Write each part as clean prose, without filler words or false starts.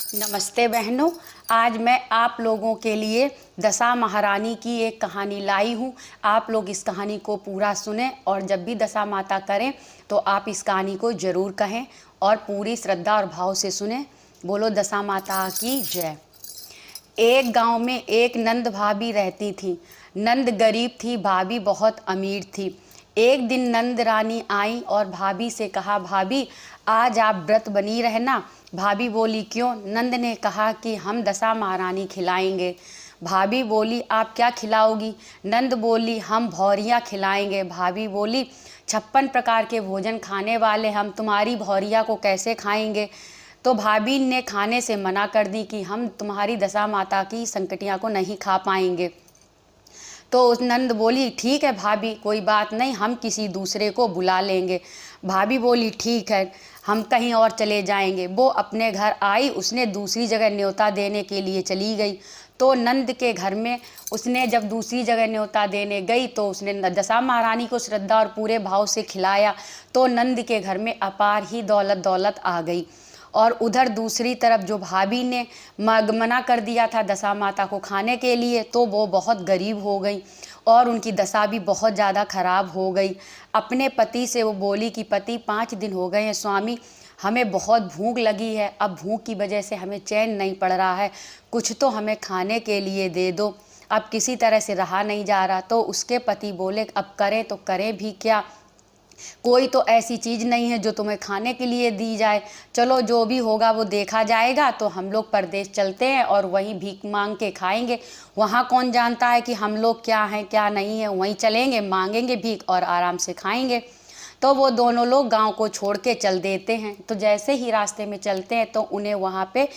नमस्ते बहनों। आज मैं आप लोगों के लिए दशा महारानी की एक कहानी लाई हूँ। आप लोग इस कहानी को पूरा सुने और जब भी दशा माता करें तो आप इस कहानी को ज़रूर कहें और पूरी श्रद्धा और भाव से सुने। बोलो दशा माता की जय। एक गांव में एक नंद भाभी रहती थी। नंद गरीब थी, भाभी बहुत अमीर थी। एक दिन नंद रानी आई और भाभी से कहा, भाभी आज आप व्रत बनी रहना। भाभी बोली, क्यों? नंद ने कहा कि हम दशा महारानी खिलाएंगे। भाभी बोली, आप क्या खिलाओगी? नंद बोली, हम भौरियाँ खिलाएंगे। भाभी बोली, 56 प्रकार के भोजन खाने वाले हम तुम्हारी भौरिया को कैसे खाएंगे? तो भाभी ने खाने से मना कर दी कि हम तुम्हारी दशा माता की संकटियाँ को नहीं खा पाएंगे। तो उस नंद बोली, ठीक है भाभी, कोई बात नहीं, हम किसी दूसरे को बुला लेंगे। भाभी बोली, ठीक है, हम कहीं और चले जाएंगे। वो अपने घर आई, उसने दूसरी जगह न्योता देने के लिए चली गई। तो नंद के घर में उसने जब दूसरी जगह न्योता देने गई तो उसने दशा महारानी को श्रद्धा और पूरे भाव से खिलाया। तो नंद के घर में अपार ही दौलत दौलत आ गई। और उधर दूसरी तरफ जो भाभी ने मना कर दिया था दशा माता को खाने के लिए, तो वो बहुत गरीब हो गई और उनकी दशा भी बहुत ज़्यादा खराब हो गई। अपने पति से वो बोली कि पति 5 दिन हो गए हैं स्वामी, हमें बहुत भूख लगी है, अब भूख की वजह से हमें चैन नहीं पड़ रहा है, कुछ तो हमें खाने के लिए दे दो, अब किसी तरह से रहा नहीं जा रहा। तो उसके पति बोले, अब करें तो करें भी क्या, कोई तो ऐसी चीज़ नहीं है जो तुम्हें खाने के लिए दी जाए। चलो जो भी होगा वो देखा जाएगा। तो हम लोग परदेश चलते हैं और वहीं भीख मांग के खाएंगे। वहाँ कौन जानता है कि हम लोग क्या हैं क्या नहीं है। वहीं चलेंगे, मांगेंगे भीख और आराम से खाएंगे। तो वो दोनों लोग गांव को छोड़ के चल देते हैं। तो जैसे ही रास्ते में चलते हैं तो उन्हें वहाँ पे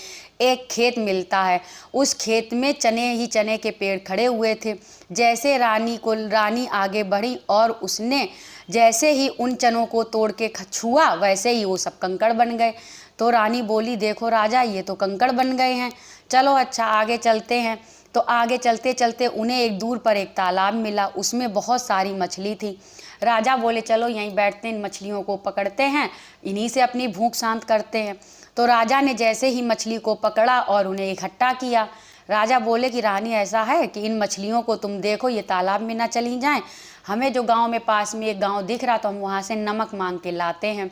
एक खेत मिलता है। उस खेत में चने ही चने के पेड़ खड़े हुए थे। जैसे रानी आगे बढ़ी और उसने जैसे ही उन चनों को तोड़ के छुआ, वैसे ही वो सब कंकड़ बन गए। तो रानी बोली, देखो राजा, ये तो कंकड़ बन गए हैं, चलो अच्छा आगे चलते हैं। तो आगे चलते चलते उन्हें एक दूर पर एक तालाब मिला, उसमें बहुत सारी मछली थी। राजा बोले, चलो यहीं बैठते हैं, इन मछलियों को पकड़ते हैं, इन्हीं से अपनी भूख शांत करते हैं। तो राजा ने जैसे ही मछली को पकड़ा और उन्हें इकट्ठा किया। राजा बोले कि रानी, ऐसा है कि इन मछलियों को तुम देखो, ये तालाब में ना चली जाएं, हमें जो गांव में पास में एक गांव दिख रहा तो हम वहाँ से नमक मांग के लाते हैं।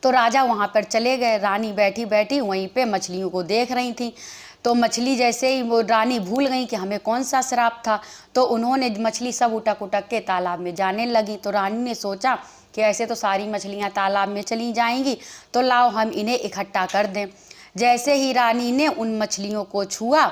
तो राजा वहाँ पर चले गए। रानी बैठी बैठी वहीं पे मछलियों को देख रही थी। तो मछली जैसे ही वो रानी भूल गई कि हमें कौन सा श्राप था, तो उन्होंने मछली सब उटक उटक के तालाब में जाने लगी। तो रानी ने सोचा कि ऐसे तो सारी मछलियाँ तालाब में चली जाएंगी, तो लाओ हम इन्हें इकट्ठा कर दें। जैसे ही रानी ने उन मछलियों को छुआ,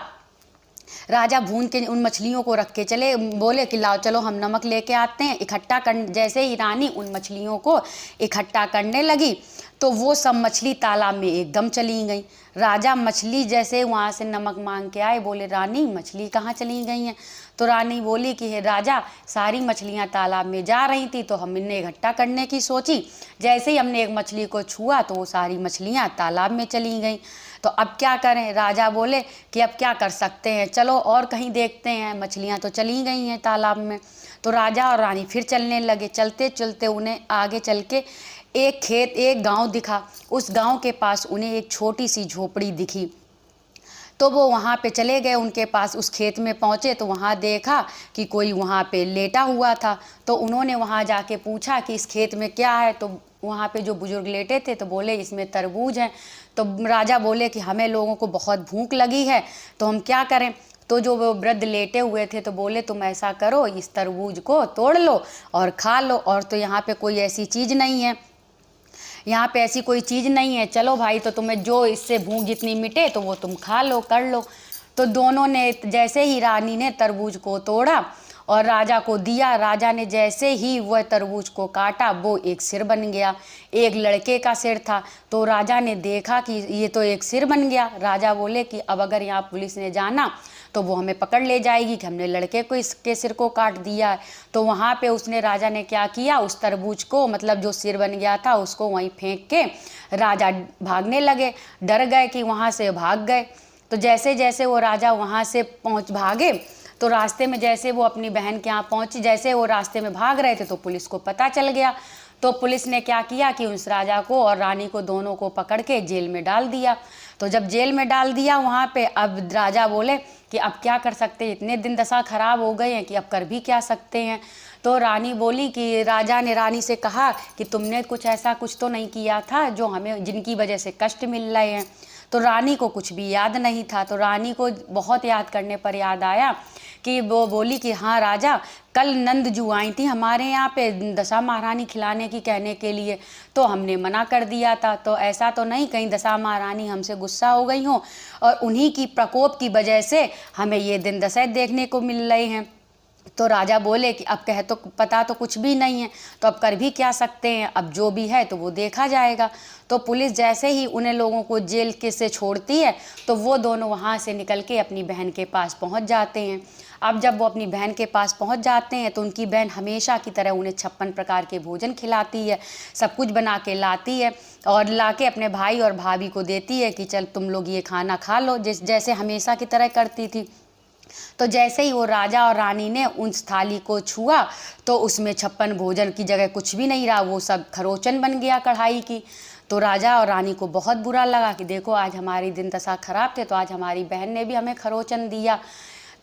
राजा भून के उन मछलियों को रख के चले, बोले कि लाओ चलो हम नमक लेके आते हैं। इकट्ठा कर जैसे ही रानी उन मछलियों को इकट्ठा करने लगी तो वो सब मछली तालाब में एकदम चली गई। राजा मछली जैसे वहाँ से नमक मांग के आए, बोले, रानी मछली कहाँ चली गई हैं? तो रानी बोली कि हे राजा, सारी मछलियाँ तालाब में जा रही थी तो हम इन्हें इकट्ठा करने की सोची, जैसे ही हमने एक मछली को छुआ तो वो सारी मछलियाँ तालाब में चली गईं। तो अब क्या करें? राजा बोले कि अब क्या कर सकते हैं, चलो और कहीं देखते हैं, मछलियाँ तो चली गई हैं तालाब में। तो राजा और रानी फिर चलने लगे। चलते चलते उन्हें आगे चल के एक गांव दिखा। उस गांव के पास उन्हें एक छोटी सी झोपड़ी दिखी। तो वो वहाँ पे चले गए, उनके पास उस खेत में पहुँचे तो वहाँ देखा कि कोई वहाँ पे लेटा हुआ था। तो उन्होंने वहाँ जाके पूछा कि इस खेत में क्या है? तो वहाँ पे जो बुजुर्ग लेटे थे तो बोले, इसमें तरबूज है। तो राजा बोले कि हमें लोगों को बहुत भूख लगी है, तो हम क्या करें? तो जो वो वृद्ध लेटे हुए थे तो बोले, तुम ऐसा करो, इस तरबूज को तोड़ लो और खा लो, और तो यहाँ पे कोई ऐसी चीज़ नहीं है, यहाँ पे ऐसी कोई चीज़ नहीं है, चलो भाई, तो तुम्हें जो इससे भूख जितनी मिटे तो वो तुम खा लो, कर लो। तो दोनों ने जैसे ही रानी ने तरबूज को तोड़ा और राजा को दिया, राजा ने जैसे ही वह तरबूज को काटा वो एक सिर बन गया। एक लड़के का सिर था। तो राजा ने देखा कि ये तो एक सिर बन गया। राजा बोले कि अब अगर यहाँ पुलिस ने जाना तो वो हमें पकड़ ले जाएगी कि हमने लड़के को इसके सिर को काट दिया है। तो वहाँ पे उसने राजा ने क्या किया, उस तरबूज को, मतलब जो सिर बन गया था, उसको वहीं फेंक के राजा भागने लगे। डर गए कि वहाँ से भाग गए। तो जैसे जैसे वो राजा वहाँ से भागे तो रास्ते में जैसे वो अपनी बहन के यहाँ पहुँची, जैसे वो रास्ते में भाग रहे थे तो पुलिस को पता चल गया। तो पुलिस ने क्या किया कि उस राजा को और रानी को दोनों को पकड़ के जेल में डाल दिया। तो जब जेल में डाल दिया वहाँ पे, अब राजा बोले कि अब क्या कर सकते हैं, इतने दिन दशा खराब हो गए हैं कि अब कर भी क्या सकते हैं। तो रानी बोली कि राजा ने रानी से कहा कि तुमने कुछ ऐसा कुछ तो नहीं किया था जो हमें, जिनकी वजह से कष्ट मिल रहे हैं। तो रानी को कुछ भी याद नहीं था। तो रानी को बहुत याद करने पर याद आया कि वो बोली कि हाँ राजा, कल नंदजू आई थी हमारे यहाँ पे दशा महारानी खिलाने की कहने के लिए, तो हमने मना कर दिया था। तो ऐसा तो नहीं कहीं दशा महारानी हमसे गुस्सा हो गई हो और उन्हीं की प्रकोप की वजह से हमें ये दिन दशा देखने को मिल रहे हैं। तो राजा बोले कि अब कह तो पता तो कुछ भी नहीं है, तो अब कर भी क्या सकते हैं, अब जो भी है तो वो देखा जाएगा। तो पुलिस जैसे ही उन्हें लोगों को जेल के से छोड़ती है तो वो दोनों वहाँ से निकल के अपनी बहन के पास पहुँच जाते हैं। अब जब वो अपनी बहन के पास पहुँच जाते हैं तो उनकी बहन हमेशा की तरह उन्हें 56 प्रकार के भोजन खिलाती है, सब कुछ बना के लाती है और ला के अपने भाई और भाभी को देती है कि चल तुम लोग ये खाना खा लो, जैसे हमेशा की तरह करती थी। तो जैसे ही वो राजा और रानी ने उस थाली को छुआ तो उसमें 56 भोजन की जगह कुछ भी नहीं रहा, वो सब खरोचन बन गया कढ़ाई की। तो राजा और रानी को बहुत बुरा लगा कि देखो आज हमारी दिन दशा खराब थे तो आज हमारी बहन ने भी हमें खरोचन दिया।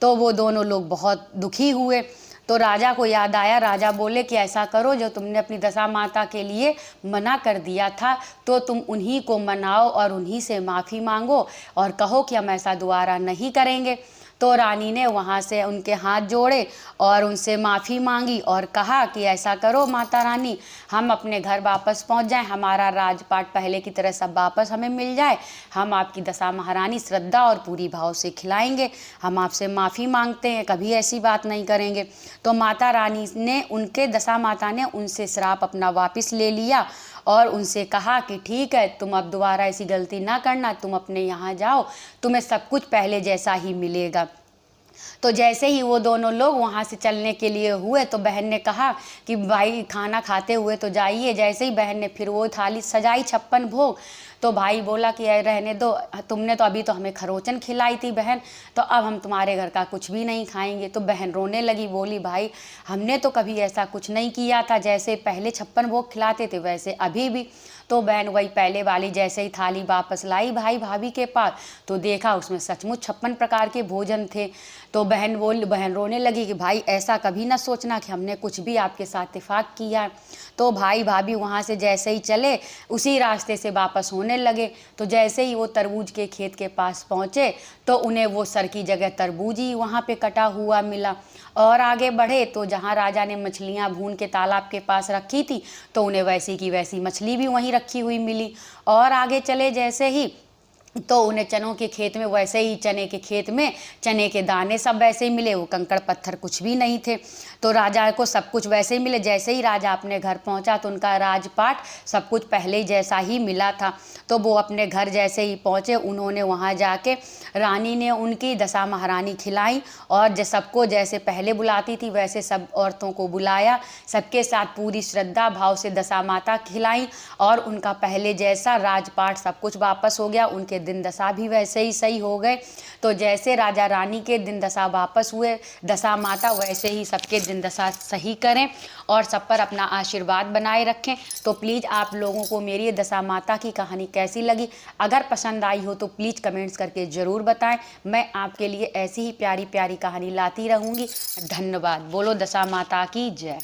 तो वो दोनों लोग बहुत दुखी हुए। तो राजा को याद आया, राजा बोले कि ऐसा करो, जो तुमने अपनी दशा माता के लिए मना कर दिया था तो तुम उन्हीं को मनाओ और उन्हीं से माफ़ी मांगो और कहो कि हम ऐसा दोबारा नहीं करेंगे। तो रानी ने वहाँ से उनके हाथ जोड़े और उनसे माफ़ी मांगी और कहा कि ऐसा करो माता रानी, हम अपने घर वापस पहुँच जाएं, हमारा राजपाट पहले की तरह सब वापस हमें मिल जाए, हम आपकी दशा महारानी श्रद्धा और पूरी भाव से खिलाएंगे, हम आपसे माफ़ी मांगते हैं, कभी ऐसी बात नहीं करेंगे। तो माता रानी ने, उनके दशा माता ने उनसे श्राप अपना वापस ले लिया और उनसे कहा कि ठीक है, तुम अब दोबारा ऐसी गलती ना करना, तुम अपने यहाँ जाओ, तुम्हें सब कुछ पहले जैसा ही मिलेगा। तो जैसे ही वो दोनों लोग वहाँ से चलने के लिए हुए तो बहन ने कहा कि भाई खाना खाते हुए तो जाइए। जैसे ही बहन ने फिर वो थाली सजाई 56 भोग, तो भाई बोला कि रहने दो, तुमने तो अभी तो हमें खरोचन खिलाई थी बहन, तो अब हम तुम्हारे घर का कुछ भी नहीं खाएंगे। तो बहन रोने लगी, बोली भाई हमने तो कभी ऐसा कुछ नहीं किया था, जैसे पहले 56 भोग खिलाते थे वैसे अभी भी। तो बहन वही पहले वाली जैसे ही थाली वापस लाई भाई भाभी के पास, तो देखा उसमें सचमुच 56 प्रकार के भोजन थे। तो बहन रोने लगी कि भाई ऐसा कभी ना सोचना कि हमने कुछ भी आपके साथ इत्तेफाक किया है। तो भाई भाभी वहाँ से जैसे ही चले उसी रास्ते से वापस होने लगे। तो जैसे ही वो तरबूज के खेत के पास पहुँचे तो उन्हें वो सर की जगह तरबूज ही वहाँ पे कटा हुआ मिला। और आगे बढ़े तो जहाँ राजा ने मछलियाँ भून के तालाब के पास रखी थी तो उन्हें वैसी की वैसी मछली भी वहीं रखी हुई मिली। और आगे चले जैसे ही तो उन्हें चनों के खेत में, वैसे ही चने के खेत में चने के दाने सब वैसे ही मिले, वो कंकड़ पत्थर कुछ भी नहीं थे। तो राजा को सब कुछ वैसे ही मिले। जैसे ही राजा अपने घर पहुंचा तो उनका राजपाट सब कुछ पहले ही जैसा ही मिला था। तो वो अपने घर जैसे ही पहुंचे, उन्होंने वहां जाके रानी ने उनकी दशा महारानी खिलाई और सबको जैसे पहले बुलाती थी वैसे सब औरतों को बुलाया, सबके साथ पूरी श्रद्धा भाव से दशा माता खिलाई और उनका पहले जैसा राजपाट सब कुछ वापस हो गया। उनके दिन दशा भी वैसे ही सही हो गए। तो जैसे राजा रानी के दिन दशा वापस हुए, दशा माता वैसे ही सबके दिन दशा सही करें और सब पर अपना आशीर्वाद बनाए रखें। तो प्लीज़ आप लोगों को मेरी ये दशा माता की कहानी कैसी लगी, अगर पसंद आई हो तो प्लीज़ कमेंट्स करके ज़रूर बताएं। मैं आपके लिए ऐसी ही प्यारी प्यारी कहानी लाती रहूँगी। धन्यवाद। बोलो दशा माता की जय।